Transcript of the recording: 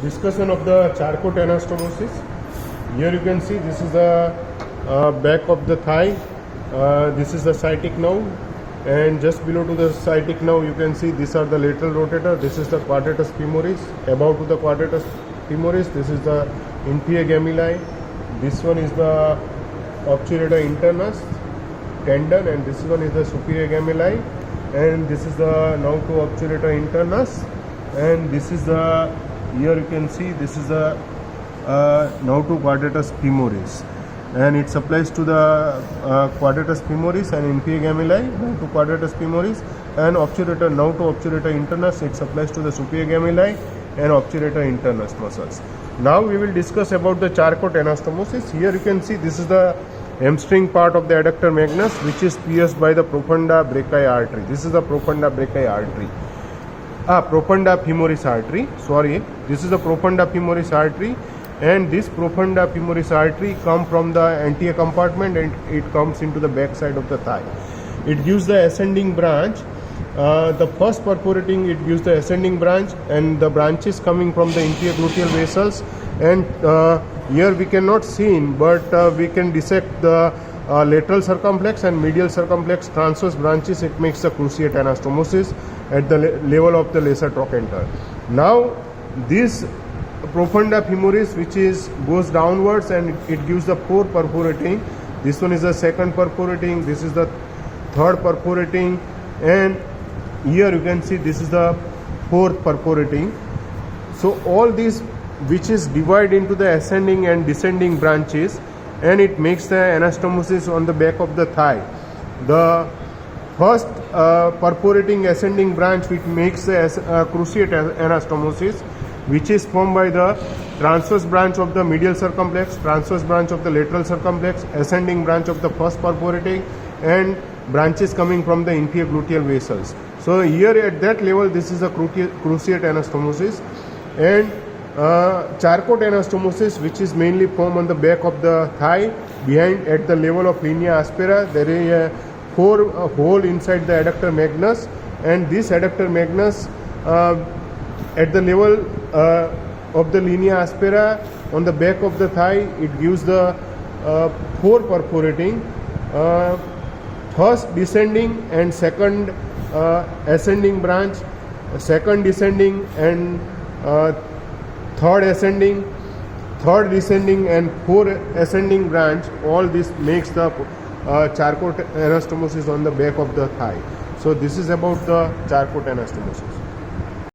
Discussion of the Charcot anastomosis. Here you can see this is the back of the thigh. This is the sciatic nerve, and just below to the sciatic nerve you can see these are the lateral rotator. This is the quadratus femoris. Above to the quadratus femoris, this is the inferior gemmelli. This one is the obturator internus tendon, and this one is the superior gemmelli, and this is the nerve to obturator internus, and this is the, here you can see this is the nerve to quadratus femoris, and it supplies to the quadratus femoris and inferior gemmelli, nerve to quadratus femoris, and obturator nerve to obturator internus, it supplies to the superior gemmelli and obturator internus muscles. Now we will discuss about the Charcot anastomosis. Here you can see this is the hamstring part of the adductor magnus, which is pierced by the profunda brachii artery. This is the profunda brachii artery. Profunda femoris artery. Sorry, this is the profunda femoris artery, and this profunda femoris artery comes from the anterior compartment and it comes into the back side of the thigh. It gives the ascending branch. The first perforating, it gives the ascending branch, and the branches coming from the inferior gluteal vessels, and here we cannot see in, but we can dissect the lateral circumflex and medial circumflex transverse branches. It makes the cruciate anastomosis at the level of the lesser trochanter. Now this profunda femoris, which goes downwards, and it gives the four perforating. This one is the second perforating, this is the third perforating, and here you can see this is the fourth perforating. So all these, which is divided into the ascending and descending branches, and it makes the anastomosis on the back of the thigh. The first perforating ascending branch, which makes the cruciate anastomosis, which is formed by the transverse branch of the medial circumflex, transverse branch of the lateral circumflex, ascending branch of the first perforating, and branches coming from the inferior gluteal vessels. So here at that level, this is a cruciate anastomosis. And Charcot anastomosis, which is mainly formed on the back of the thigh, behind at the level of linea aspera. There is a hole inside the adductor magnus, and this adductor magnus at the level of the linea aspera on the back of the thigh, it gives the four perforating, first descending and second ascending branch, second descending and third ascending, third descending and fourth ascending branch. All this makes the Charcot anastomosis on the back of the thigh. So this is about the Charcot anastomosis.